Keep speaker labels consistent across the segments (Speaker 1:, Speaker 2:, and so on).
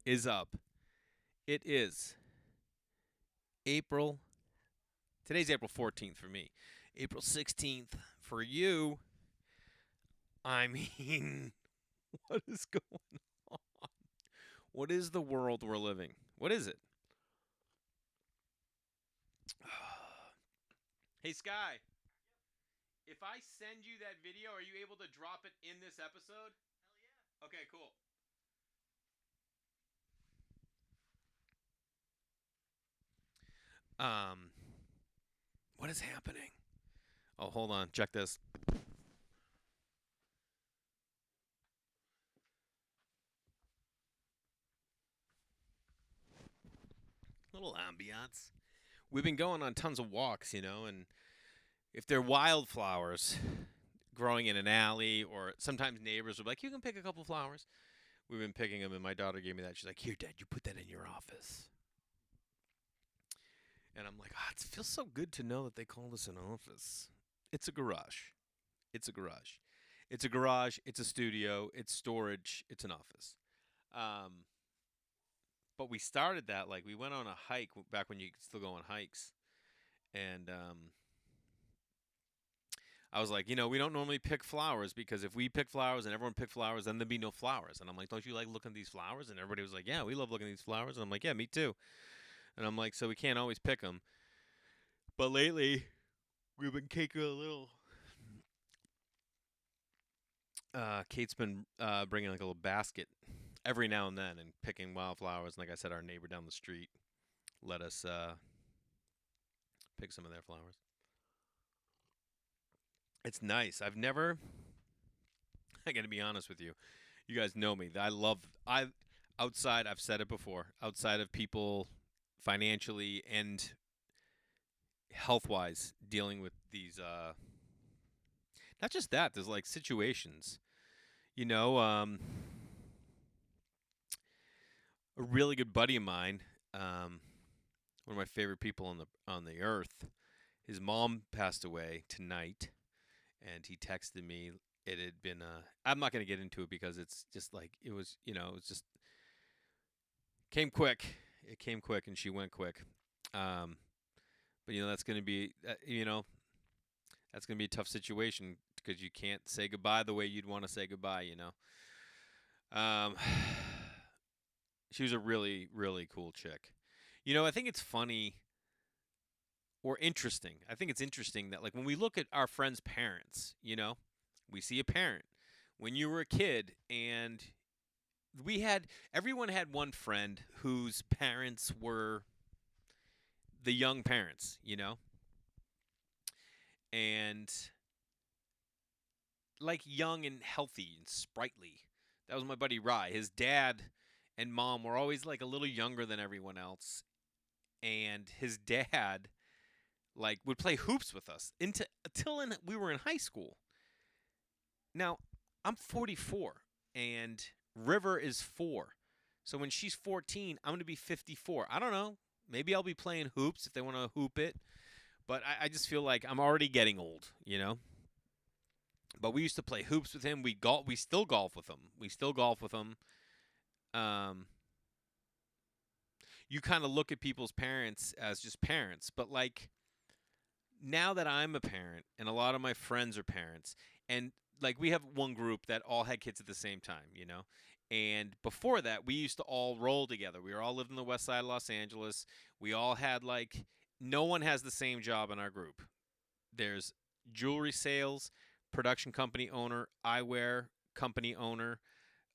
Speaker 1: is up. It is April. Today's April 14th for me. April 16th for you. I mean, what is going on? What is the world we're living? What is it? Hey, Sky, if I send you that video, are you able to drop it in this episode? Hell yeah. Okay, cool. Um, what is happening? Oh, hold on. Check this. Little ambiance. We've been going on tons of walks, and if they're wildflowers growing in an alley, or sometimes neighbors will be like, you can pick a couple flowers. We've been picking them, and my daughter gave me that. She's like, here, Dad, you put that in your office. And I'm like, it feels so good to know that they call this an office. It's a garage. It's a garage. It's a garage. It's a studio. It's storage. It's an office. Um, but we started that like we went on a hike back when you could still go on hikes, and I was like, we don't normally pick flowers because if we pick flowers and everyone picked flowers, then there'd be no flowers. And I'm like, don't you like looking at these flowers? And everybody was like, yeah, we love looking at these flowers. And I'm like, yeah, me too. And I'm like, so we can't always pick them. But lately, we've been taking a little. Kate's been bringing like a little basket every now and then and picking wildflowers. And like I said, our neighbor down the street let us pick some of their flowers. It's nice. I've never. I got to be honest with you. You guys know me. I outside. I've said it before. Outside of people financially and health wise dealing with these. Not just that. There's like situations. You know, a really good buddy of mine. One of my favorite people on the earth. His mom passed away tonight, and he texted me. It had been. I'm not going to get into it because it's just like it was. It was just came quick. It came quick, and she went quick. Um, but that's going to be. That's going to be a tough situation because you can't say goodbye the way you'd want to say goodbye. Um, she was a really really cool chick. I think it's funny or interesting. I think it's interesting that like when we look at our friends' parents, we see a parent when you were a kid and everyone had one friend whose parents were the young parents, and like young and healthy and sprightly. That was my buddy Rye. His dad and mom were always like a little younger than everyone else, and his dad like would play hoops with us until we were in high school. Now, I'm 44 and River is 4. So when she's 14, I'm going to be 54. I don't know. Maybe I'll be playing hoops if they want to hoop it. But I just feel like I'm already getting old. But we used to play hoops with him. We still golf with him. Um, you kind of look at people's parents as just parents, but like now that I'm a parent and a lot of my friends are parents, and like we have one group that all had kids at the same time. And before that, we used to all roll together. We were all lived in the west side of Los Angeles. We all had like no one has the same job in our group. There's jewelry sales, production company owner, eyewear company owner,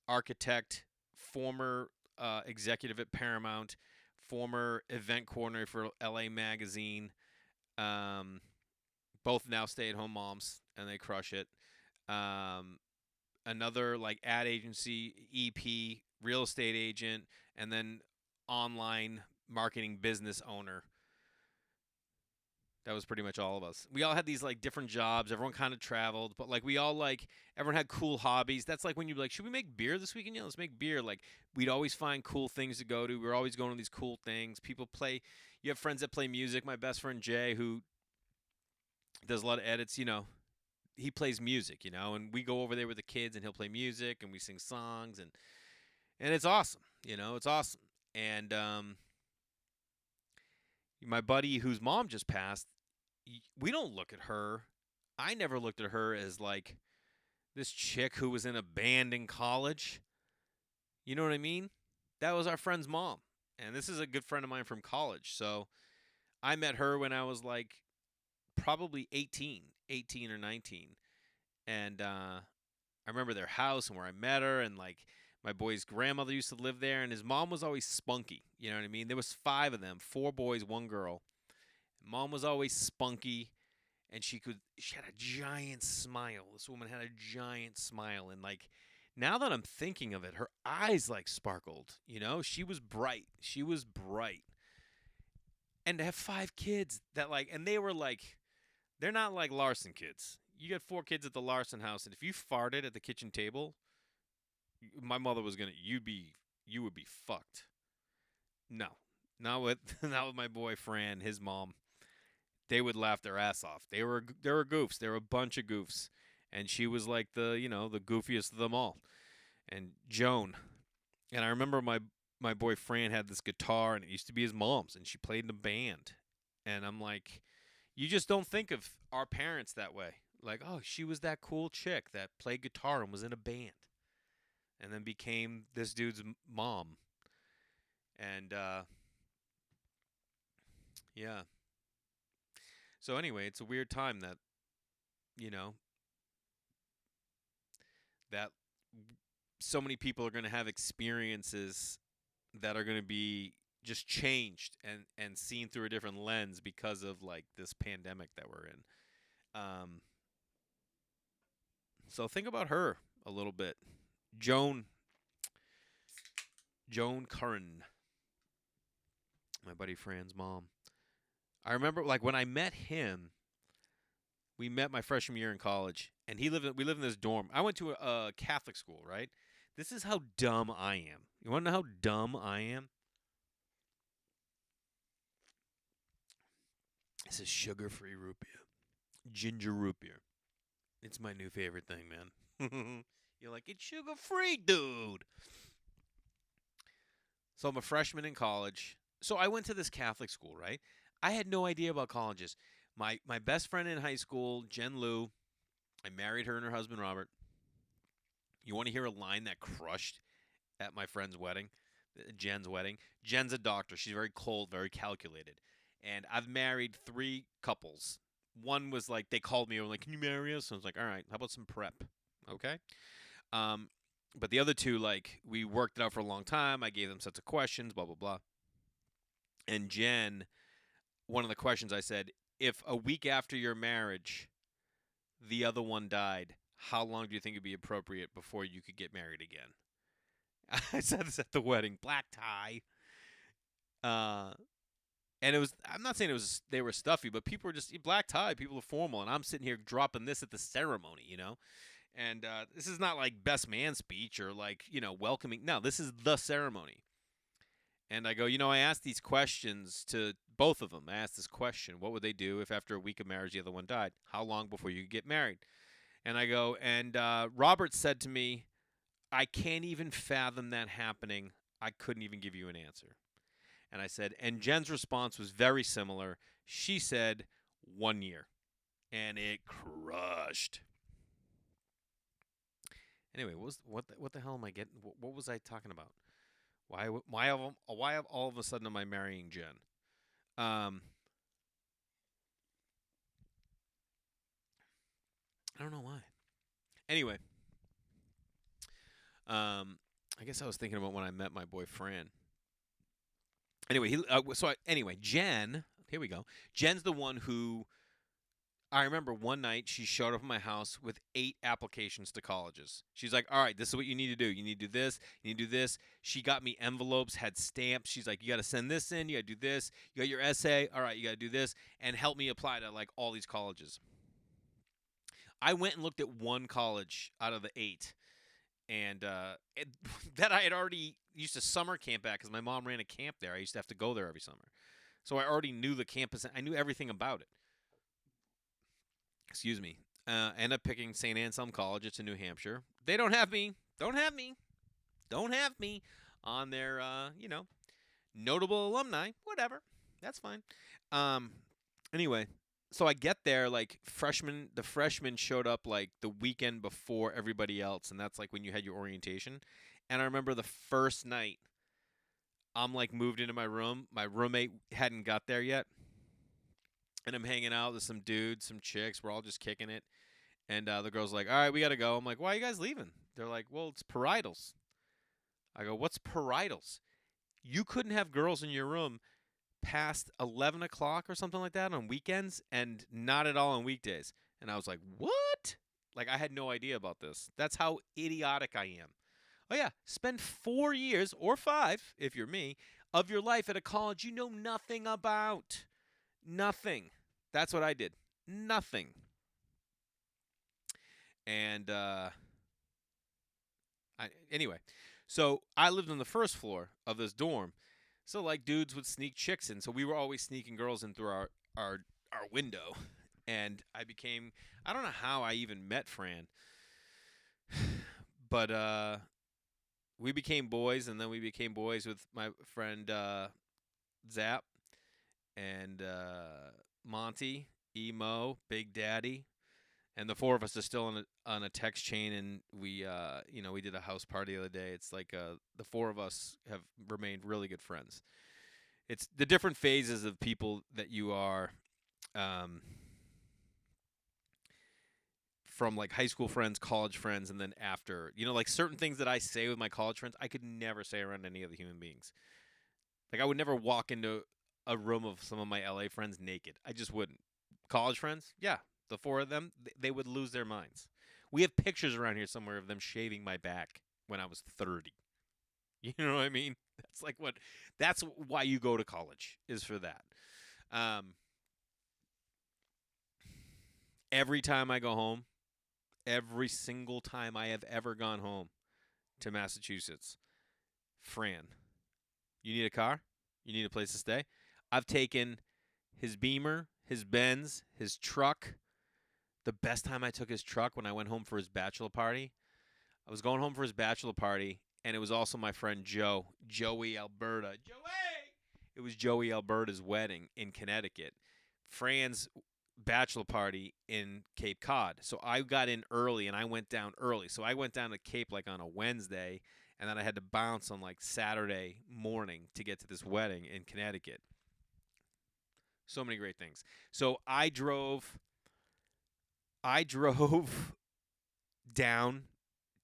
Speaker 1: architect, former executive at Paramount, former event coordinator for LA Magazine. Um, Both now stay-at-home moms, and they crush it. Um, Another like ad agency, EP, real estate agent, and then online marketing business owner. That was pretty much all of us. We all had these like different jobs. Everyone kind of traveled, but like we all like everyone had cool hobbies. That's like when you're like, should we make beer this weekend? Yeah, let's make beer. Like we'd always find cool things to go to. We were always going to these cool things. People play. You have friends that play music. My best friend Jay, who does a lot of edits. He plays music. And we go over there with the kids, and he'll play music, and we sing songs, and it's awesome. It's awesome. And my buddy whose mom just passed, we don't look at her. I never looked at her as like this chick who was in a band in college. You know what I mean? That was our friend's mom. And this is a good friend of mine from college. So I met her when I was like probably 18 or 19. And I remember their house and where I met her, and like my boy's grandmother used to live there, and his mom was always spunky. You know what I mean? There was five of them, four boys, one girl. Mom was always spunky, and she had a giant smile. This woman had a giant smile, and like now that I'm thinking of it, her eyes like sparkled. She was bright. She was bright. And to have five kids that like, and they were like, they're not like Larson kids. You got four kids at the Larson house, and if you farted at the kitchen table, my mother was gonna, you would be fucked. No, not with not with my boy Fran, his mom. They would laugh their ass off. They were goofs. They were a bunch of goofs, and she was like the goofiest of them all. And Joan, and I remember my boy Fran had this guitar, and it used to be his mom's, and she played in a band. And I'm like, you just don't think of our parents that way. Like, oh, she was that cool chick that played guitar and was in a band, and then became this dude's mom. And yeah. So anyway, it's a weird time that you know that so many people are going to have experiences that are going to be just changed and seen through a different lens because of like this pandemic that we're in. Um, so think about her a little bit, Joan Joan Curran, my buddy Fran's mom. I remember like when I met him, we met my freshman year in college, and we lived in this dorm. I went to a Catholic school, right? This is how dumb I am. You want to know how dumb I am? This is sugar-free root beer, ginger root beer. It's my new favorite thing, man. You're like, it's sugar-free, dude. So I'm a freshman in college. So I went to this Catholic school, right? I had no idea about colleges. My best friend in high school, Jen Lou, I married her and her husband Robert. You want to hear a line that crushed at my friend's wedding, Jen's wedding? Jen's a doctor. She's very cold, very calculated. And I've married three couples. One was like, they called me and were like, can you marry us? And I was like, all right, how about some prep? Okay. Um, but the other two, like, we worked it out for a long time. I gave them sets of questions, blah, blah, blah. And Jen, one of the questions I said, if a week after your marriage, the other one died, how long do you think it'd be appropriate before you could get married again? I said this at the wedding, black tie. Uh, and it was, I'm not saying they were stuffy, but people were just black tie, people are formal. And I'm sitting here dropping this at the ceremony. And this is not like best man speech or like, welcoming. No, this is the ceremony. And I go, I asked these questions to both of them. I asked this question: what would they do if after a week of marriage the other one died? How long before you could get married? And I go, and Robert said to me, I can't even fathom that happening. I couldn't even give you an answer. And I said, and Jen's response was very similar. She said 1 year. And it crushed. Anyway, what the hell am I getting? What was I talking about? Why all of a sudden am I marrying Jen? Um, I don't know why. Anyway, I guess I was thinking about when I met my boy Fran. Anyway, Jen. Here we go. Jen's the one who I remember one night she showed up at my house with 8 applications to colleges. She's like, all right, this is what you need to do. You need to do this. You need to do this. She got me envelopes, had stamps. She's like, you got to send this in. You got to do this. You got your essay. All right, you got to do this. And help me apply to like all these colleges. I went and looked at one college out of the 8. And that I had already used to summer camp at because my mom ran a camp there. I used to have to go there every summer. So I already knew the campus. I knew everything about it. Excuse me. End up picking St. Anselm College. It's in New Hampshire. They don't have me. Don't have me. Don't have me. on their, notable alumni. Whatever, that's fine. Um, anyway, so I get there like the freshmen showed up like the weekend before everybody else, and that's like when you had your orientation. And I remember the first night, I'm like moved into my room. My roommate hadn't got there yet, and I'm hanging out with some dudes, some chicks. We're all just kicking it. And the girl's like, "All right, we gotta go." I'm like, "Why are you guys leaving?" They're like, "Well, it's parietals." I go, "What's parietals?" You couldn't have girls in your room past 11 o'clock or something like that on weekends, and not at all on weekdays. And I was like, "What?" Like I had no idea about this. That's how idiotic I am. Oh yeah, spend 4 years or 5 if you're me of your life at a college you know nothing about. Nothing. That's what I did. Nothing. And anyway, so I lived on the first floor of this dorm. So like dudes would sneak chicks in. So we were always sneaking girls in through our our window. And I don't know how I even met Fran, but we became boys, and then we became boys with my friend Zap and Monty, Emo, Big Daddy, and the four of us are still on a text chain, and we did a house party the other day. It's like the four of us have remained really good friends. It's the different phases of people that you are, um, from like high school friends, college friends, and then after. Like certain things that I say with my college friends, I could never say around any other human beings. Like I would never walk into a room of some of my LA friends naked. I just wouldn't. College friends, yeah, the four of them, they would lose their minds. We have pictures around here somewhere of them shaving my back when I was 30. You know what I mean? That's why you go to college, is for that. Um, every time I go home, every single time I have ever gone home to Massachusetts, Fran, you need a car? You need a place to stay? I've taken his Beamer, his Benz, his truck. The best time I took his truck when I went home for his bachelor party. I was going home for his bachelor party, and it was also my friend Joey Alberta. Joey! It was Joey Alberta's wedding in Connecticut. Fran's bachelor party in Cape Cod. So I got in early, and I went down early. So I went down to Cape like on a Wednesday, and then I had to bounce on like Saturday morning to get to this wedding in Connecticut. So many great things. So I drove down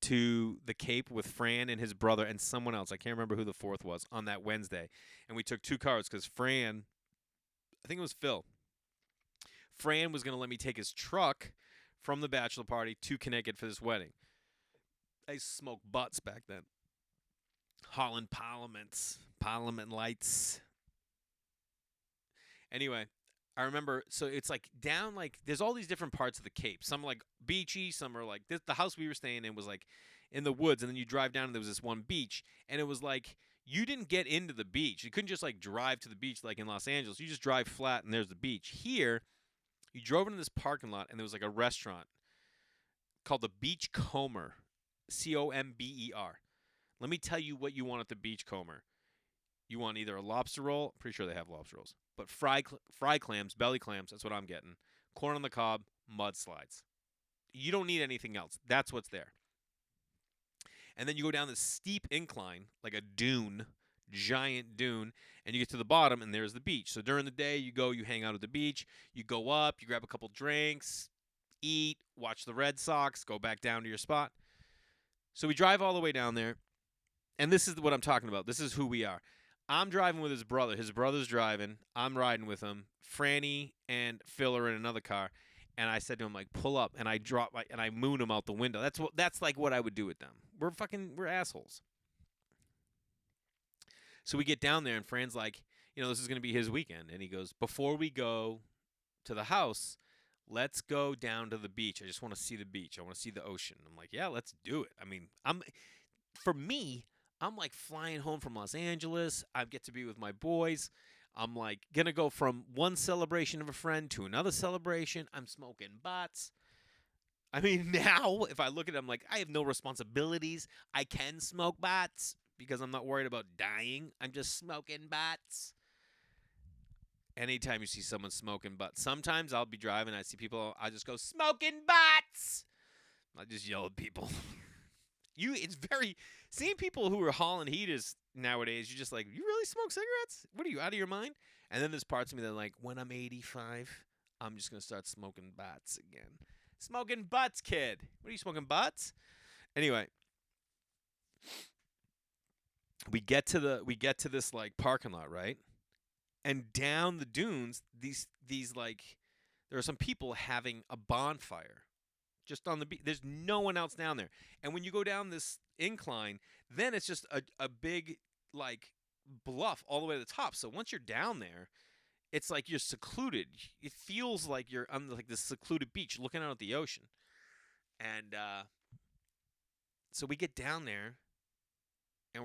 Speaker 1: to the Cape with Fran and his brother and someone else. I can't remember who the fourth was on that Wednesday. And we took two cars because I think it was Phil. Fran was going to let me take his truck from the bachelor party to Connecticut for this wedding. I smoked butts back then. Holland Parliament lights. Anyway, I remember, so it's like down, like there's all these different parts of the Cape. Some are like beachy, some are like this. The house we were staying in was like in the woods, and then you drive down and there was this one beach, and it was like you didn't get into the beach. You couldn't just like drive to the beach like in Los Angeles. You just drive flat and there's the beach. Here, you drove into this parking lot and there was like a restaurant called the Beachcomber, Comber. Let me tell you what you want at the Beachcomber. You want either a lobster roll, pretty sure they have lobster rolls, but fry clams, belly clams, that's what I'm getting. Corn on the cob, mudslides. You don't need anything else. That's what's there. And then you go down this steep incline, like a dune, giant dune, and you get to the bottom, and there's the beach. So during the day, you hang out at the beach, you go up, you grab a couple drinks, eat, watch the Red Sox, go back down to your spot. So we drive all the way down there, and this is what I'm talking about. This is who we are. I'm driving with his brother. His brother's driving. I'm riding with him. Franny and Phil are in another car. And I said to him, like, pull up. And I and I moon him out the window. That's like what I would do with them. We're assholes. So we get down there, and Fran's like, this is going to be his weekend. And he goes, before we go to the house, let's go down to the beach. I just want to see the beach. I want to see the ocean. I'm like, yeah, let's do it. I mean, for me, I'm like flying home from Los Angeles. I get to be with my boys. I'm like going to go from one celebration of a friend to another celebration. I'm smoking butts. I mean, now if I look at it, I'm like, I have no responsibilities. I can smoke butts because I'm not worried about dying. I'm just smoking butts. Anytime you see someone smoking butts, sometimes I'll be driving, I see people, I just go, smoking butts. I just yell at people. It's very, seeing people who are hauling heat is nowadays, you're just like, you really smoke cigarettes? What are you, out of your mind? And then there's parts of me that are like, when I'm 85, I'm just going to start smoking butts again. Smoking butts, kid. What are you smoking, butts? Anyway, we get to this like parking lot, right? And down the dunes, these like, there are some people having a bonfire just on the beach. There's no one else down there. And when you go down this incline, then it's just a big like bluff all the way to the top. So once you're down there, it's like you're secluded. It feels like you're on like this secluded beach looking out at the ocean. And so we get down there, and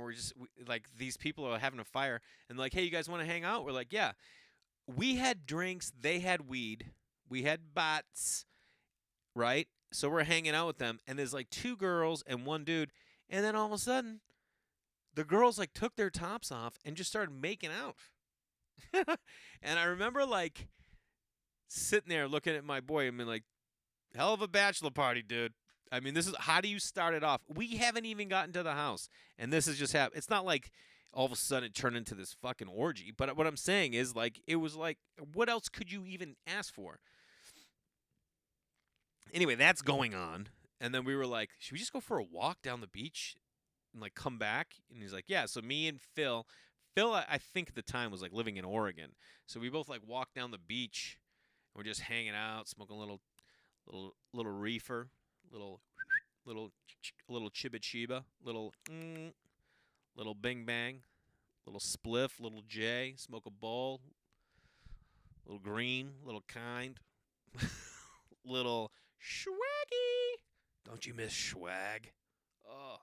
Speaker 1: like, these people are having a fire, and like, hey, you guys want to hang out? We're like, yeah. We had drinks, they had weed, we had butts, right? So we're hanging out with them, and there's like two girls and one dude, and then all of a sudden, the girls like took their tops off and just started making out. And I remember like sitting there looking at my boy and being like, hell of a bachelor party, dude. I mean, this is, how do you start it off? We haven't even gotten to the house, and this has just happened. It's not like all of a sudden it turned into this fucking orgy. But what I'm saying is, like, it was like, what else could you even ask for? Anyway, that's going on. And then we were like, should we just go for a walk down the beach and like come back? And he's like, yeah. So me and Phil, I think at the time was like living in Oregon. So we both like walked down the beach, and we're just hanging out, smoking a little reefer, little chibba chiba, little bing bang, little spliff, little J, smoke a bowl, little green, little kind, little swaggy. Don't you miss swag? Oh.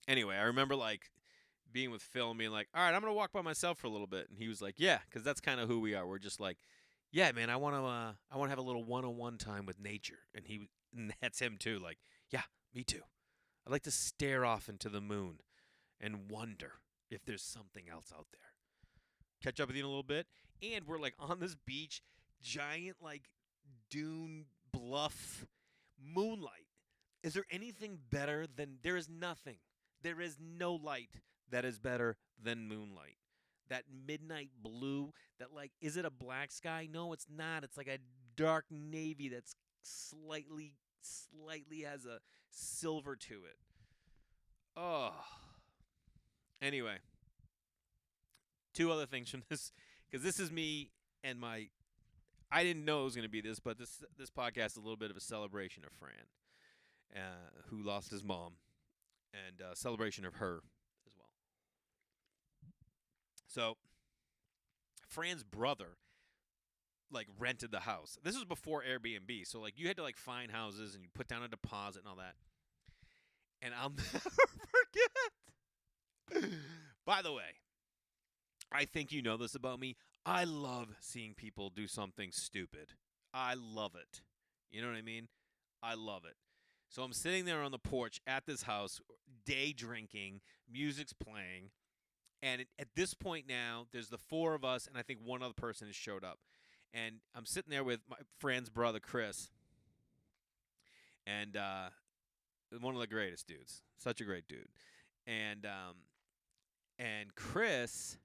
Speaker 1: Anyway, I remember like being with Phil and being like, all right, I'm gonna walk by myself for a little bit, and he was like, yeah, because that's kind of who we are. We're just like, yeah, man, I want to have a little one-on-one time with nature, and that's him too. Like, yeah, me too. I'd like to stare off into the moon and wonder if there's something else out there. Catch up with you in a little bit, and we're like on this beach, giant like dune bluff, moonlight. Is there anything better than? There is nothing. There is no light that is better than moonlight. That midnight blue, that like, is it a black sky? No, it's not. It's like a dark navy that's slightly has a silver to it. Oh. Anyway, two other things from this, because this is me and my. I didn't know it was going to be this, but this podcast is a little bit of a celebration of Fran, who lost his mom, and a celebration of her as well. So, Fran's brother like rented the house. This was before Airbnb, so like you had to like find houses and you put down a deposit and all that. And I'll never forget. By the way, I think you know this about me. I love seeing people do something stupid. I love it. You know what I mean? I love it. So I'm sitting there on the porch at this house, day drinking, music's playing, and at this point now, there's the four of us, and I think one other person has showed up. And I'm sitting there with my friend's brother, Chris, and one of the greatest dudes. Such a great dude. And Chris,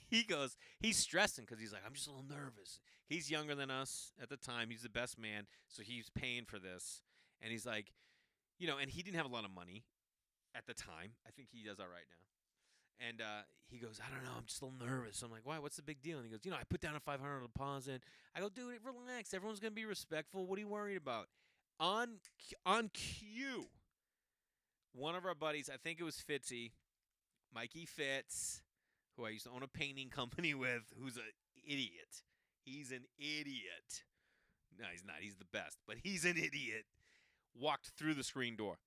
Speaker 1: he's stressing because he's like, I'm just a little nervous. He's younger than us at the time. He's the best man, so he's paying for this. And he's like, and he didn't have a lot of money at the time. I think he does all right now. And he goes, I don't know, I'm just a little nervous. I'm like, why? What's the big deal? And he goes, I put down a $500 deposit. I go, dude, relax. Everyone's going to be respectful. What are you worried about? On cue, one of our buddies, I think it was Fitzy, Mikey Fitz, who I used to own a painting company with, who's an idiot. He's an idiot. No, he's not. He's the best. But he's an idiot. Walked through the screen door.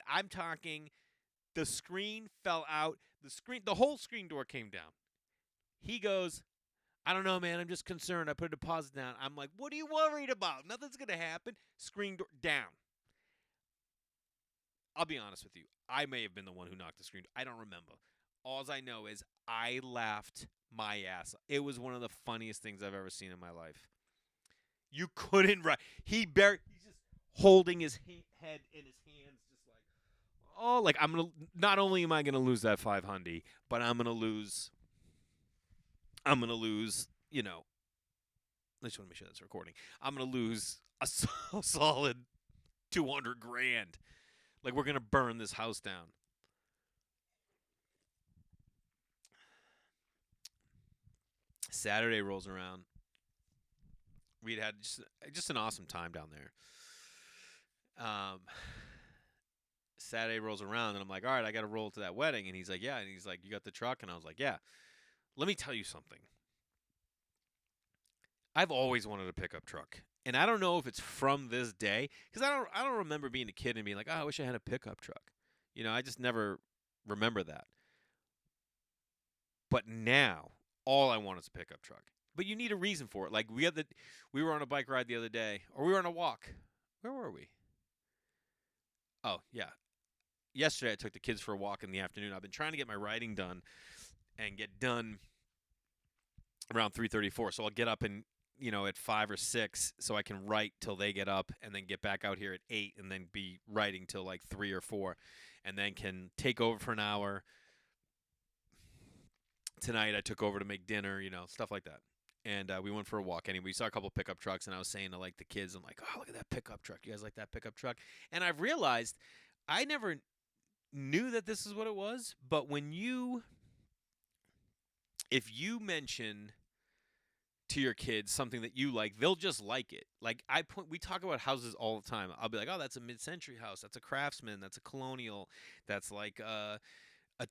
Speaker 1: I'm talking, the screen fell out. The whole screen door came down. He goes, I don't know, man. I'm just concerned. I put a deposit down. I'm like, what are you worried about? Nothing's going to happen. Screen door down. I'll be honest with you. I may have been the one who knocked the screen. I don't remember. All I know is I laughed my ass off. It was one of the funniest things I've ever seen in my life. You couldn't write. He's just holding his head in his hands, just like, oh, like I'm gonna. Not only am I gonna lose that 500, but I'm gonna lose. I'm gonna lose. I just want to make sure that's recording. I'm gonna lose a solid 200 grand. Like we're gonna burn this house down. Saturday rolls around. We'd had just an awesome time down there. Um, Saturday rolls around, and I'm like, all right, I got to roll to that wedding. And he's like, yeah. And he's like, you got the truck? And I was like, yeah. Let me tell you something. I've always wanted a pickup truck, and I don't know if it's from this day because I don't remember being a kid and being like, oh, I wish I had a pickup truck. I just never remember that. But now, all I want is a pickup truck. But you need a reason for it. Like we were on a bike ride the other day, or we were on a walk. Where were we? Oh yeah, yesterday I took the kids for a walk in the afternoon. I've been trying to get my writing done and get done around 3:34. So I'll get up and at 5 or 6, so I can write till they get up, and then get back out here at 8, and then be writing till like 3 or 4, and then can take over for an hour. Tonight I took over to make dinner, stuff like that. And we went for a walk. Anyway, we saw a couple pickup trucks, and I was saying to like the kids, I'm like, oh, look at that pickup truck. You guys like that pickup truck? And I've realized I never knew that this is what it was, but if you mention to your kids something that you like, they'll just like it. Like we talk about houses all the time. I'll be like, oh, that's a mid-century house. That's a Craftsman. That's a colonial. That's like a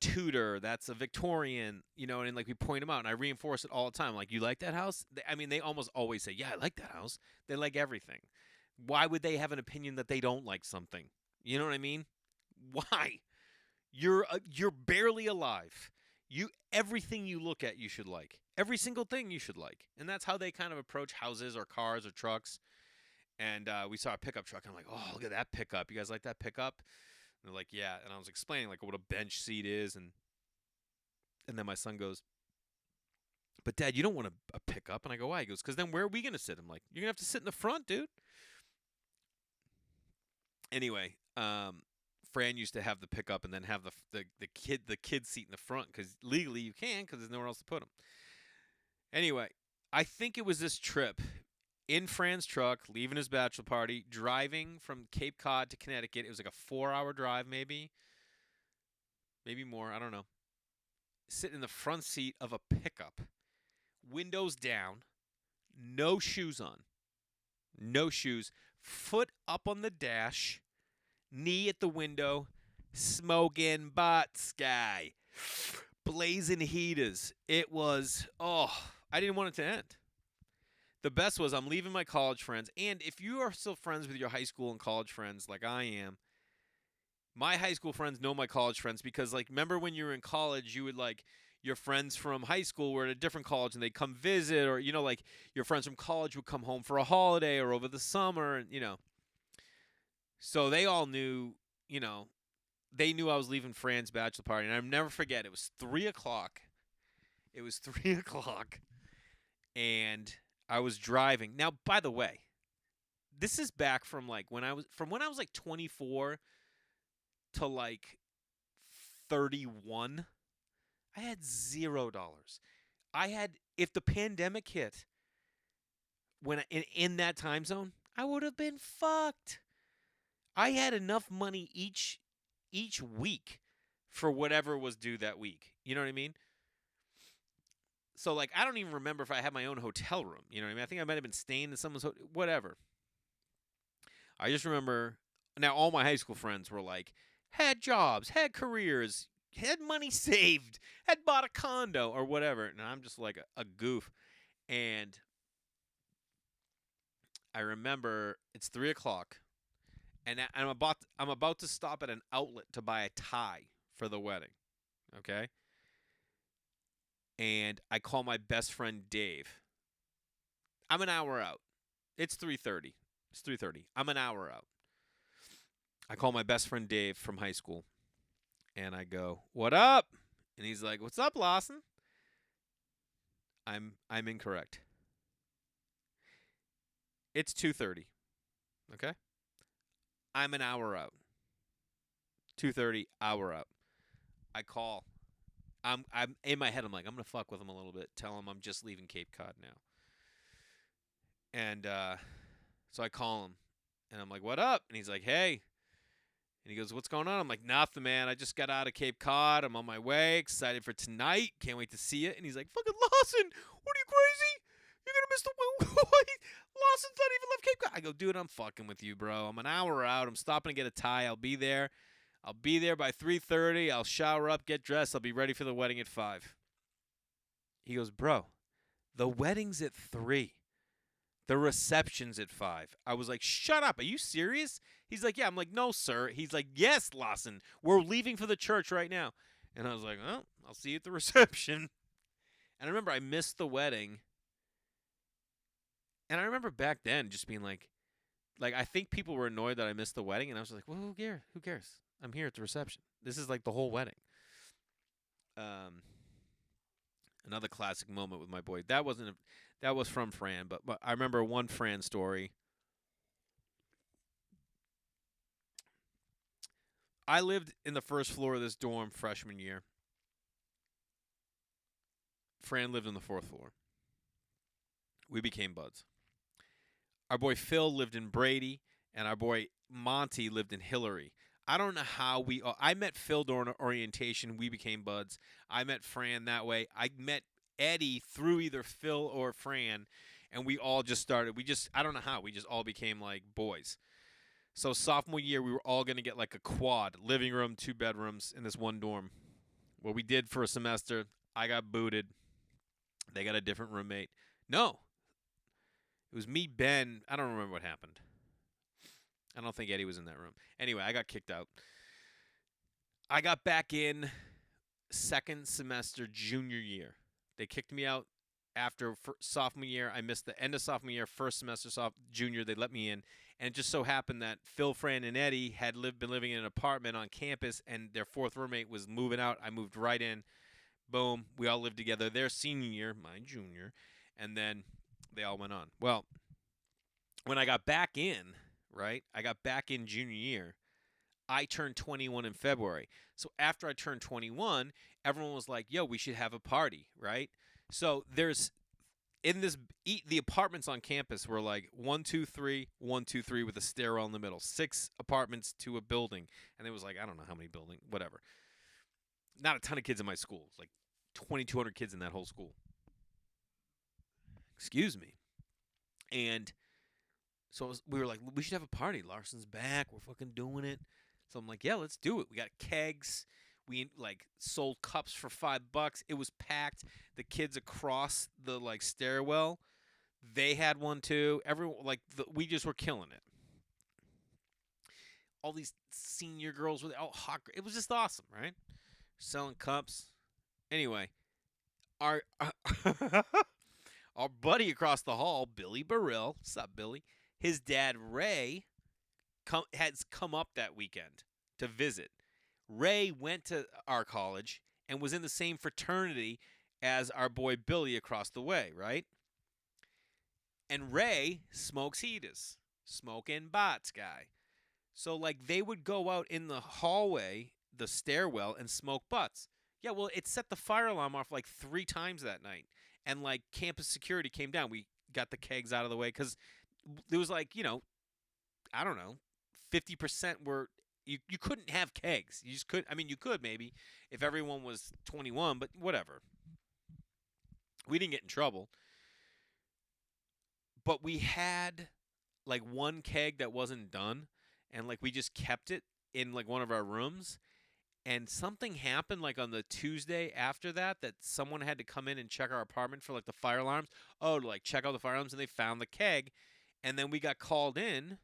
Speaker 1: Tudor, that's a Victorian, and like we point them out, and I reinforce it all the time. Like, you like that house? They almost always say, yeah, I like that house. They like everything. Why would they have an opinion that they don't like something? You know what I mean? Why? You're barely alive. Everything you look at, you should like. Every single thing you should like, and that's how they kind of approach houses or cars or trucks. And we saw a pickup truck, and I'm like, oh, look at that pickup. You guys like that pickup? And they're like, yeah. And I was explaining like what a bench seat is, and then my son goes, but Dad, you don't want a pickup. And I go, why? He goes, because then where are we gonna sit? I'm like, you're gonna have to sit in the front, dude. Anyway, Fran used to have the pickup and then have the kid seat in the front because legally you can because there's nowhere else to put them. Anyway, I think it was this trip in Fran's truck, leaving his bachelor party, driving from Cape Cod to Connecticut. It was like a 4-hour drive, maybe more. I don't know. Sitting in the front seat of a pickup, windows down, no shoes on, foot up on the dash, knee at the window, smoking butt sky, blazing heaters. It was, I didn't want it to end. The best was I'm leaving my college friends, and if you are still friends with your high school and college friends like I am, my high school friends know my college friends because, like, remember when you were in college, you would, like, your friends from high school were at a different college and they'd come visit, or, like, your friends from college would come home for a holiday or over the summer, and, So they all knew, they knew I was leaving Fran's bachelor party, and I'll never forget, it was 3 o'clock. And I was driving. Now, by the way, this is back from like when I was like 24 to like 31. I had $0. If the pandemic hit when in that time zone, I would have been fucked. I had enough money each week for whatever was due that week. You know what I mean? So, like, I don't even remember if I had my own hotel room. You know what I mean? I think I might have been staying in someone's hotel. Whatever. I just remember, now all my high school friends were like, had jobs, had careers, had money saved, had bought a condo or whatever. And I'm just like a goof. And I remember it's 3 o'clock. And I'm about to stop at an outlet to buy a tie for the wedding. Okay? And I call my best friend Dave. I'm an hour out. It's 3:30. I'm an hour out. I call my best friend Dave from high school, and I go, "What up?" And he's like, "What's up, Lawson?" I'm incorrect. It's 2:30. Okay, I'm an hour out. 2:30, hour out. I call. I'm in my head. I'm like, I'm gonna fuck with him a little bit. Tell him I'm just leaving Cape Cod now. And so I call him, and I'm like, "What up?" And he's like, "Hey." And he goes, "What's going on?" I'm like, "Nothing, man. I just got out of Cape Cod. I'm on my way. Excited for tonight. Can't wait to see it." And he's like, "Fucking Lawson, what are you crazy? You're gonna miss the Lawson's not even left Cape Cod." I go, "Dude, I'm fucking with you, bro. I'm an hour out. I'm stopping to get a tie. I'll be there. I'll be there by 3:30. I'll shower up, get dressed. I'll be ready for the wedding at 5." He goes, "Bro, the wedding's at 3. The reception's at 5." I was like, "Shut up. Are you serious?" He's like, "Yeah." I'm like, "No, sir." He's like, "Yes, Lawson. We're leaving for the church right now." And I was like, "Oh, I'll see you at the reception." And I remember I missed the wedding. And I remember back then just being like I think people were annoyed that I missed the wedding, and I was like, "Well, who cares? Who cares? I'm here at the reception. This is like the whole wedding." Um, Another classic moment with my boy. That was from Fran, but I remember one Fran story. I lived in the first floor of this dorm freshman year. Fran lived on the fourth floor. We became buds. Our boy Phil lived in Brady, and our boy Monty lived in Hillary. I don't know how we. I met Phil during orientation. We became buds. I met Fran that way. I met Eddie through either Phil or Fran, and we all just started. We just. I don't know how. We just all became like boys. So sophomore year, we were all gonna get like a quad, living room, 2 bedrooms in this one dorm. What we did for a semester, I got booted. They got a different roommate. No, it was me, Ben. I don't remember what happened. I don't think Eddie was in that room. Anyway, I got kicked out. I got back in second semester junior year. They kicked me out after sophomore year. I missed the end of sophomore year, first semester junior. They let me in, and it just so happened that Phil, Fran, and Eddie had been living in an apartment on campus, and their fourth roommate was moving out. I moved right in. Boom, we all lived together. Their senior year, my junior, and then they all went on. Well, when I got back in, right? I got back in junior year. I turned 21 in February. So after I turned 21, everyone was like, "Yo, we should have a party," right? So there's in this the apartments on campus were like 1, 2, 3, 1, 2, 3 with a stairwell in the middle. 6 apartments to a building, and it was like I don't know how many buildings, whatever. Not a ton of kids in my school. It's like 2,200 kids in that whole school. Excuse me. And so we were like, we should have a party. Larson's back. We're fucking doing it. So I'm like, yeah, let's do it. We got kegs. We like sold cups for $5. It was packed. The kids across the like stairwell, they had one too. Everyone we just were killing it. All these senior girls with all hot. It was just awesome, right? Selling cups. Anyway, our our buddy across the hall, Billy Burrell. What's up, Billy? His dad Ray has come up that weekend to visit. Ray went to our college and was in the same fraternity as our boy Billy across the way, right? And Ray smokes heaters, smoking bots guy. So like they would go out in the hallway, the stairwell, and smoke butts. Yeah, well, it set the fire alarm off like 3 times that night, and like campus security came down. We got the kegs out of the way because there was like I don't know, 50% were you couldn't have kegs. You just could. I mean, you could maybe if everyone was 21, but whatever. We didn't get in trouble, but we had like one keg that wasn't done, and like we just kept it in like one of our rooms. And something happened like on the Tuesday after that someone had to come in and check our apartment for like the fire alarms. Oh, to like check out the fire alarms, and they found the keg, and then we got called in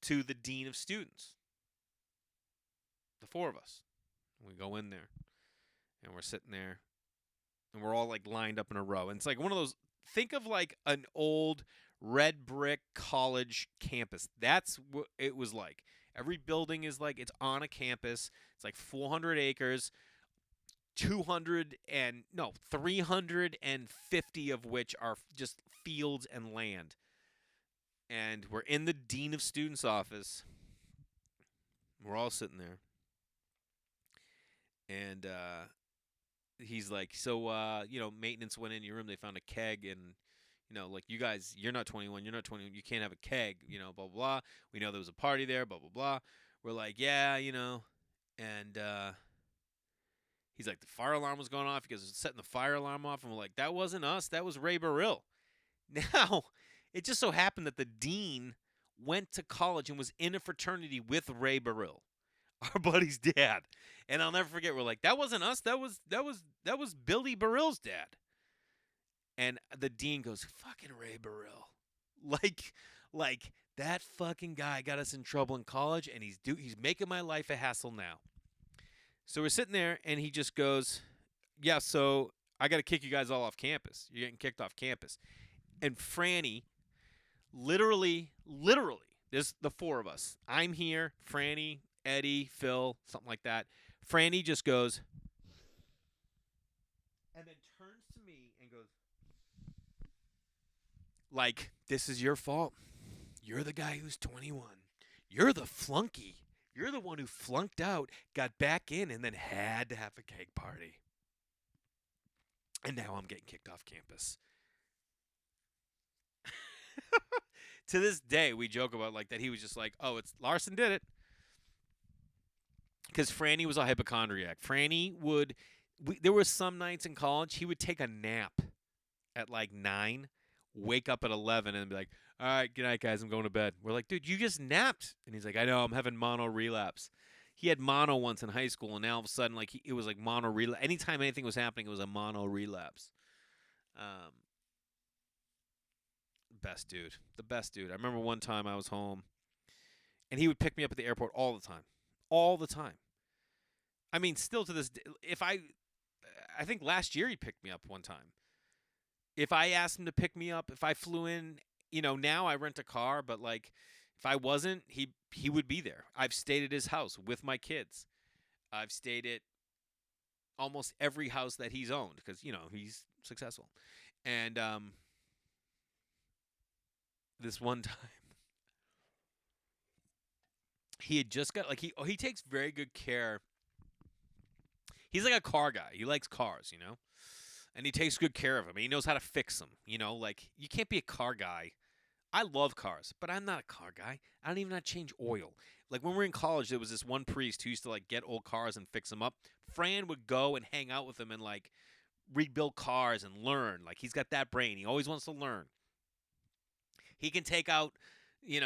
Speaker 1: to the dean of students. The 4 of us. We go in there, and we're sitting there, and we're all like lined up in a row. And it's like one of those. Think of like an old red brick college campus. That's what it was like. Every building is like it's on a campus. It's like 400 acres, 200 and no 350 of which are just fields and land. And we're in the dean of students office. We're all sitting there, and he's like, so maintenance went in your room. They found a keg, and like, you guys, you're not 21, you're not 21, you can't have a keg, blah blah blah. We know there was a party there, blah blah blah. We're like, yeah, and he's like, the fire alarm was going off. He goes, setting the fire alarm off, and we're like, that wasn't us, that was Ray Burrill. Now, it just so happened that the dean went to college and was in a fraternity with Ray Burrill, our buddy's dad. And I'll never forget. We're like, that wasn't us. That was Billy Burrill's dad. And the dean goes, fucking Ray Burrill, like that fucking guy got us in trouble in college, and he's making my life a hassle now. So we're sitting there, and he just goes, yeah, so I got to kick you guys all off campus. You're getting kicked off campus. And Franny, literally, there's the four of us. I'm here, Franny, Eddie, Phil, something like that. Franny just goes, and then turns to me and goes, like, this is your fault. You're the guy who's 21. You're the flunky. You're the one who flunked out, got back in, and then had to have a keg party. And now I'm getting kicked off campus. To this day, we joke about like that. He was just like, "Oh, it's Larson did it," because Franny was a hypochondriac. There were some nights in college he would take a nap at like 9, wake up at 11, and be like, "All right, good night, guys. I'm going to bed." We're like, "Dude, you just napped," and he's like, "I know. I'm having mono relapse." He had mono once in high school, and now all of a sudden, like it was like mono relapse. Anytime anything was happening, it was a mono relapse. Best dude. The best dude. I remember one time I was home, and he would pick me up at the airport all the time. All the time. I mean, still to this day, I think last year he picked me up one time. If I asked him to pick me up, if I flew in, now I rent a car, but like if I wasn't, he would be there. I've stayed at his house with my kids. I've stayed at almost every house that he's owned because, he's successful. And this one time, he had just got, like, he takes very good care. He's like a car guy. He likes cars, and he takes good care of them. And he knows how to fix them, like, you can't be a car guy. I love cars, but I'm not a car guy. I don't even know how to change oil. Like, when we were in college, there was this one priest who used to, like, get old cars and fix them up. Fran would go and hang out with him and, like, rebuild cars and learn. Like, he's got that brain. He always wants to learn. He can take out, he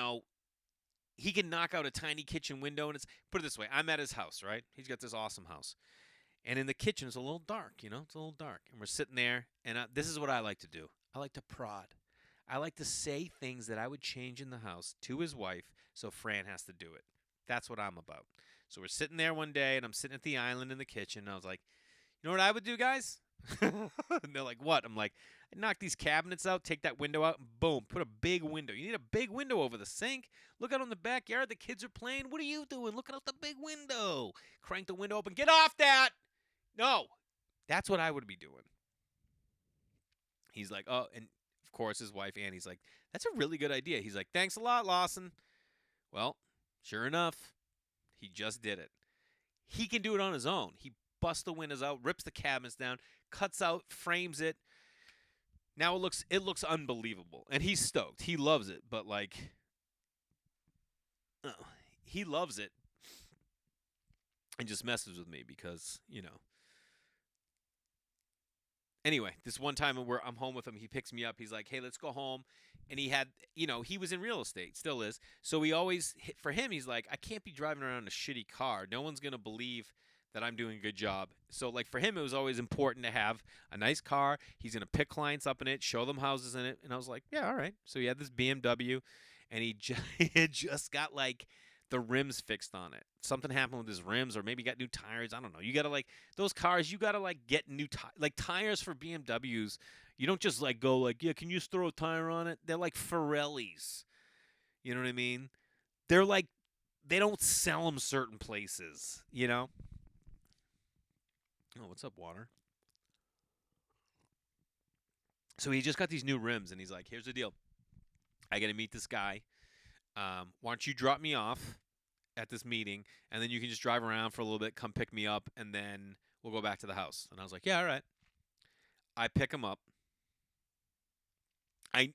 Speaker 1: can knock out a tiny kitchen window. And put it this way, I'm at his house, right? He's got this awesome house. And in the kitchen, it's a little dark, it's a little dark. And we're sitting there, and this is what I like to do. I like to prod. I like to say things that I would change in the house to his wife, so Fran has to do it. That's what I'm about. So we're sitting there one day, and I'm sitting at the island in the kitchen, and I was like, you know what I would do, guys? And they're like, what? I'm like, I'd knock these cabinets out, take that window out, and boom, put a big window. You need a big window over the sink. Look out in the backyard. The kids are playing. What are you doing? Looking out the big window. Crank the window open. Get off that. No. That's what I would be doing. He's like, oh, and of course his wife Annie's like, that's a really good idea. He's like, thanks a lot, Lawson. Well, sure enough, he just did it. He can do it on his own. He busts the windows out, rips the cabinets down, cuts out, frames it. Now it looks unbelievable, and he's stoked. He loves it, but like, he loves it, and just messes with me because Anyway, this one time where I'm home with him, he picks me up. He's like, "Hey, let's go home." And he had, he was in real estate, still is. So for him, he's like, "I can't be driving around a shitty car. No one's gonna believe that I'm doing a good job." So like for him, it was always important to have a nice car. He's gonna pick clients up in it, show them houses in it. And I was like, "Yeah, all right." So he had this BMW, and he had just got like the rims fixed on it. Something happened with his rims, or maybe he got new tires. I don't know. You gotta like those cars. You gotta like get new tires for BMWs. You don't just like go like, yeah, can you just throw a tire on it? They're like Pirellis. You know what I mean? They're like they don't sell them certain places, you know? Oh, what's up, water? So he just got these new rims, and he's like, "Here's the deal. I got to meet this guy. Why don't you drop me off at this meeting, and then you can just drive around for a little bit, come pick me up, and then we'll go back to the house." And I was like, "Yeah, all right." I pick him up. I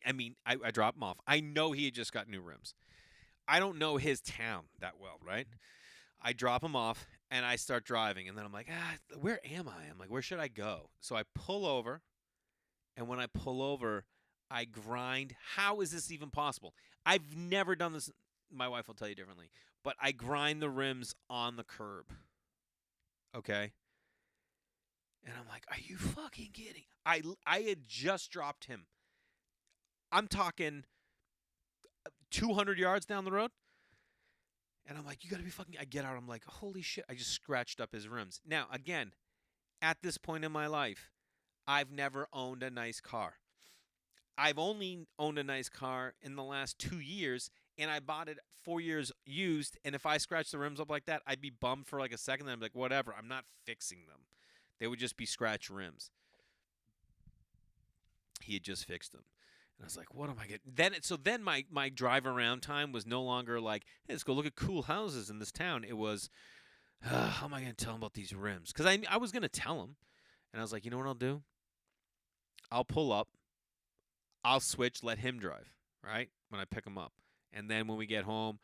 Speaker 1: drop him off. I know he had just got new rims. I don't know his town that well, right? I drop him off, and I start driving, and then I'm like, where am I? I'm like, where should I go? So I pull over, and when I pull over, I grind. How is this even possible? I've never done this. My wife will tell you differently, but I grind the rims on the curb. Okay. And I'm like, are you fucking kidding? I had just dropped him. I'm talking 200 yards down the road. And I'm like, you gotta be fucking. I get out. I'm like, holy shit. I just scratched up his rims. Now, again, at this point in my life, I've never owned a nice car. I've only owned a nice car in the last 2 years, and I bought it 4 years used. And if I scratched the rims up like that, I'd be bummed for like a second. Then I'm like, whatever. I'm not fixing them. They would just be scratch rims. He had just fixed them. And I was like, what am I getting? Then my drive around time was no longer like, hey, let's go look at cool houses in this town. It was, how am I going to tell him about these rims? Because I was going to tell him. And I was like, you know what I'll do? I'll pull up. I'll switch, let him drive, right? When I pick him up. And then when we get home,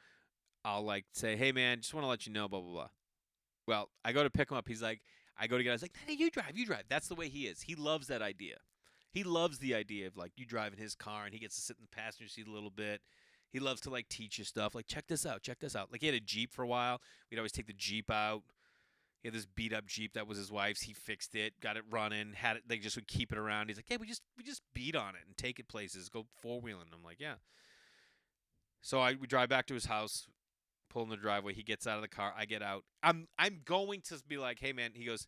Speaker 1: I'll like say, hey, man, just want to let you know, blah, blah, blah. Well, I go to pick him up. He's like, I go to get, I was like, hey, you drive, you drive. That's the way he is. He loves that idea. He loves the idea of like you driving his car and he gets to sit in the passenger seat a little bit. He loves to like teach you stuff. Like, check this out, check this out. Like he had a Jeep for a while. We'd always take the Jeep out. He had this beat up Jeep that was his wife's. He fixed it, got it running, had it. They just would keep it around. He's like, yeah, we just beat on it and take it places, go 4-wheeling. I'm like, yeah. So we drive back to his house, pull in the driveway. He gets out of the car. I get out. I'm going to be like, hey man. He goes,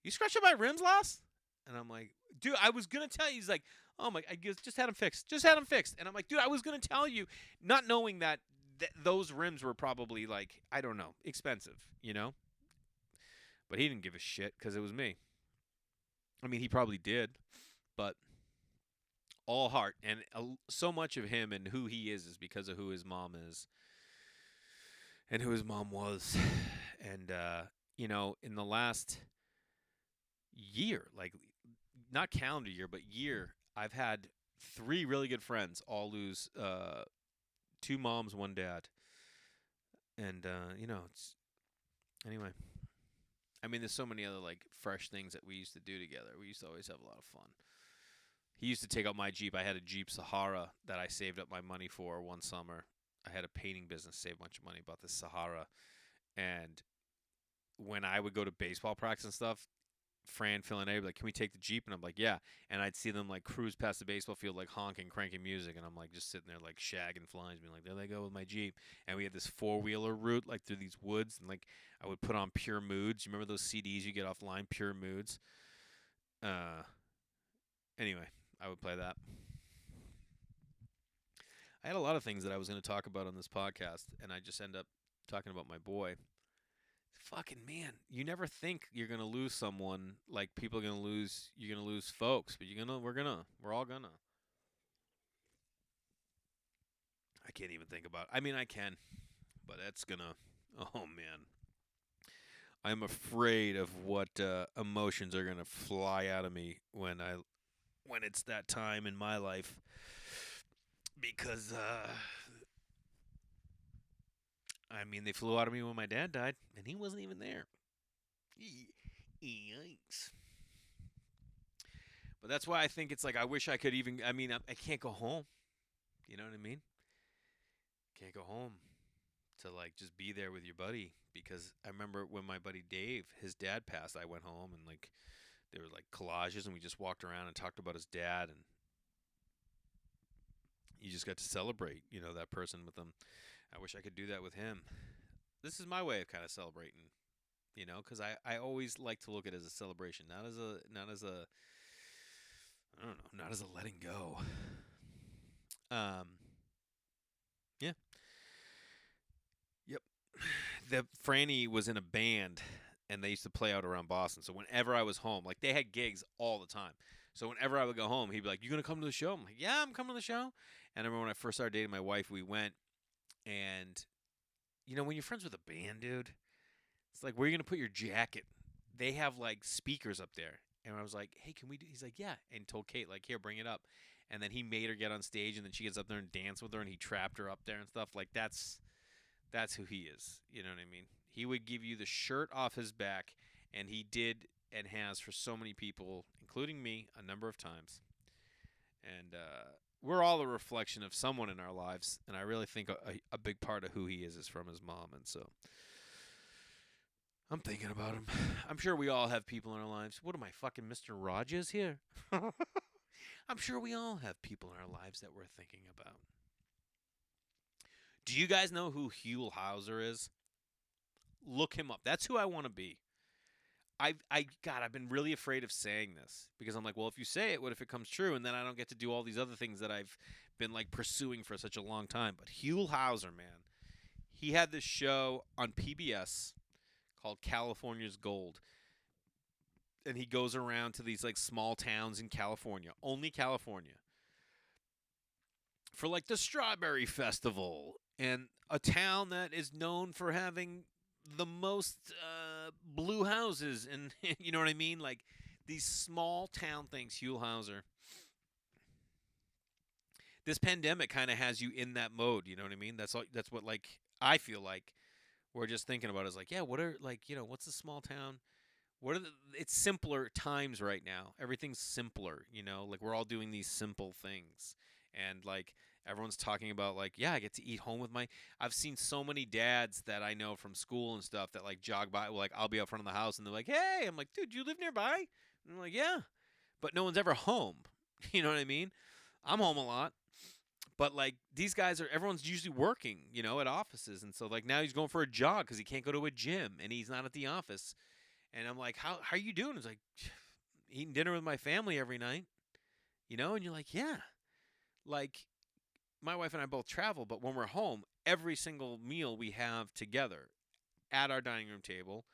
Speaker 1: you scratched up my rims last? And I'm like, dude, I was gonna tell you. He's like, oh my, I just had him fixed. Just had him fixed. And I'm like, dude, I was gonna tell you, not knowing that those rims were probably like, I don't know, expensive, you know. But he didn't give a shit because it was me. I mean, he probably did, but all heart and so much of him and who he is because of who his mom is and who his mom was, and in the last year, like not calendar year, but year, I've had 3 really good friends all lose 2 moms, 1 dad. And it's anyway. I mean, there's so many other like fresh things that we used to do together. We used to always have a lot of fun. He used to take out my Jeep. I had a Jeep Sahara that I saved up my money for one summer. I had a painting business, saved a bunch of money, bought this Sahara. And when I would go to baseball practice and stuff, Fran, Phil, and I would be like, can we take the Jeep? And I'm like, yeah. And I'd see them like cruise past the baseball field, like honking, cranking music. And I'm like just sitting there like shagging flies, being like, there they go with my Jeep. And we had this 4-wheeler route like through these woods. And like I would put on Pure Moods. You remember those CDs you get offline, Pure Moods? Anyway, I would play that. I had a lot of things that I was going to talk about on this podcast. And I just end up talking about my boy. Fucking man, you never think you're gonna lose someone. Like people are gonna lose, you're gonna lose folks, but we're all gonna. I can't even think about. I mean, I can, but that's gonna. Oh man, I'm afraid of what emotions are gonna fly out of me when it's that time in my life, because I mean they flew out of me when my dad died, and he wasn't even there. Yikes. But that's why I think it's like I wish I could even. I mean, I can't go home. You know what I mean? Can't go home to like just be there with your buddy because I remember when my buddy Dave, his dad passed. I went home and like there were like collages and we just walked around and talked about his dad and you just got to celebrate, that person with them. I wish I could do that with him. This is my way of kind of celebrating, because I always like to look at it as a celebration, not as a I don't know, not as a letting go. Um, yeah, yep. the Franny was in a band, and they used to play out around Boston. So whenever I was home, like they had gigs all the time. So whenever I would go home, he'd be like, "You gonna come to the show?" I'm like, "Yeah, I'm coming to the show." And I remember when I first started dating my wife, we went, and when you're friends with a band, dude, it's like, where are you gonna put your jacket? They have like speakers up there, and I was like, "Hey, can we do?" He's like, "Yeah," and told Kate like, "Here, bring it up." And then he made her get on stage, and then she gets up there and dance with her, and he trapped her up there and stuff. Like that's who he is. You know what I mean? He would give you the shirt off his back, and he did and has for so many people, including me, a number of times. And we're all a reflection of someone in our lives, and I really think a big part of who he is from his mom. And so I'm thinking about him. I'm sure we all have people in our lives. What am I, fucking Mr. Rogers here? I'm sure we all have people in our lives that we're thinking about. Do you guys know who Huell Hauser is? Look him up. That's who I want to be. God, I've been really afraid of saying this because I'm like, well, if you say it, what if it comes true? And then I don't get to do all these other things that I've been like pursuing for such a long time. But Huell Hauser, man, he had this show on PBS called California's Gold. And he goes around to these like small towns in California, only California, for like the Strawberry Festival and a town that is known for having the most blue houses, and you know what I mean, like these small town things. Huell Hauser. This pandemic kind of has you in that mode. You know what I mean? That's all. That's what like I feel like we're just thinking about is like, yeah, what are like what's a small town? What are it's simpler times right now. Everything's simpler. Like we're all doing these simple things, and like everyone's talking about like, yeah, I get to eat home with my. I've seen so many dads that I know from school and stuff that like jog by. Well, like I'll be out front of the house and they're like, hey, I'm like, dude, you live nearby? And I'm like, yeah, but no one's ever home. You know what I mean? I'm home a lot. But like these guys everyone's usually working, at offices, and so like now he's going for a jog because he can't go to a gym and he's not at the office. And I'm like, how are you doing? He's like, eating dinner with my family every night, And you're like, yeah, like my wife and I both travel, but when we're home, every single meal we have together at our dining room table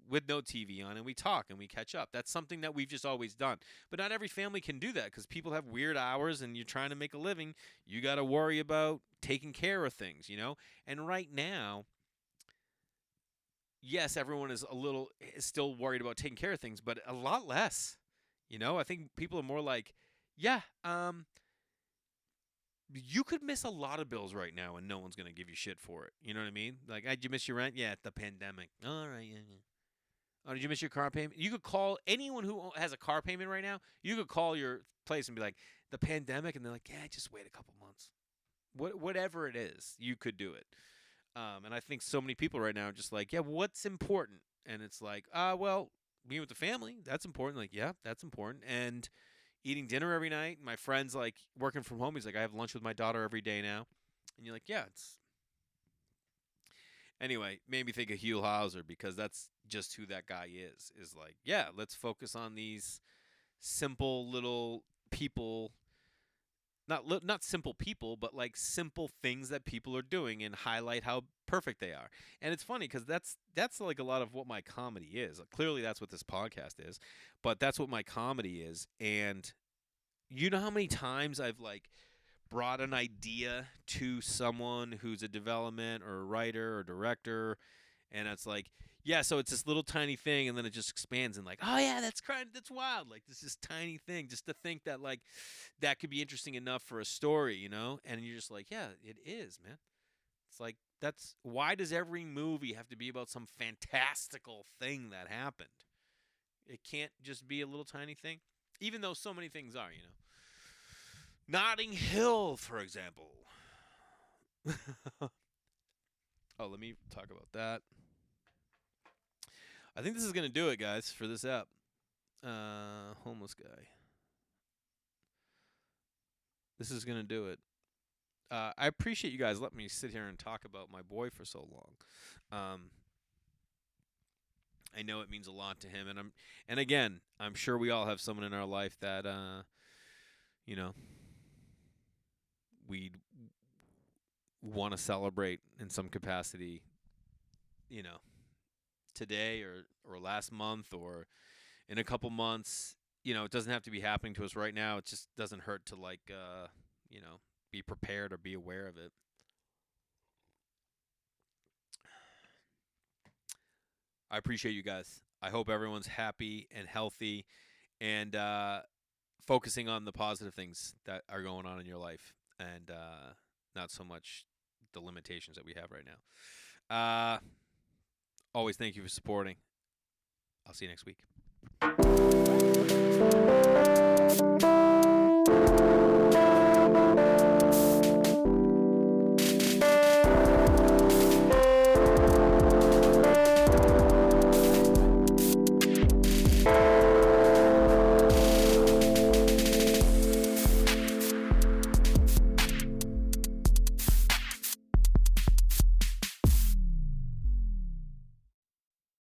Speaker 1: with no TV on, and we talk and we catch up. That's something that we've just always done. But not every family can do that because people have weird hours and you're trying to make a living. You got to worry about taking care of things, And right now, yes, everyone is still worried about taking care of things, but a lot less. I think people are more like, yeah, you could miss a lot of bills right now and no one's going to give you shit for it. You know what I mean? Like, did you miss your rent? Yeah, the pandemic. All right, yeah, yeah. Oh, did you miss your car payment? You could call anyone who has a car payment right now. You could call your place and be like, the pandemic, and they're like, yeah, just wait a couple months. Whatever it is, you could do it. And I think so many people right now are just like, yeah, what's important? And it's like, well, being with the family, that's important. Like, yeah, that's important. And eating dinner every night. My friend's like working from home. He's like, I have lunch with my daughter every day now. And you're like, yeah, it's. Anyway, made me think of Huell Hauser because that's just who that guy is. Is like, yeah, let's focus on these simple little people, not simple people, but like simple things that people are doing and highlight how perfect they are. And it's funny because that's like a lot of what my comedy is. Like, clearly, that's what this podcast is, but that's what my comedy is. And you know how many times I've like brought an idea to someone who's a development or a writer or director, and it's like, yeah, so it's this little tiny thing, and then it just expands and like, oh yeah, that's wild. Like this tiny thing, just to think that like that could be interesting enough for a story, And you're just like, yeah, it is, man. It's like that's why does every movie have to be about some fantastical thing that happened? It can't just be a little tiny thing, even though so many things are. Notting Hill, for example. Oh, let me talk about that. I think this is going to do it, guys, for this app. Homeless guy. This is going to do it. I appreciate you guys letting me sit here and talk about my boy for so long. I know it means a lot to him, and again, I'm sure we all have someone in our life that we'd want to celebrate in some capacity you know, today or last month or in a couple months. It doesn't have to be happening to us right now. It just doesn't hurt to like you know, be prepared or be aware of it. I appreciate you guys. I hope everyone's happy and healthy and focusing on the positive things that are going on in your life and not so much the limitations that we have right now. Always thank you for supporting. I'll see you next week.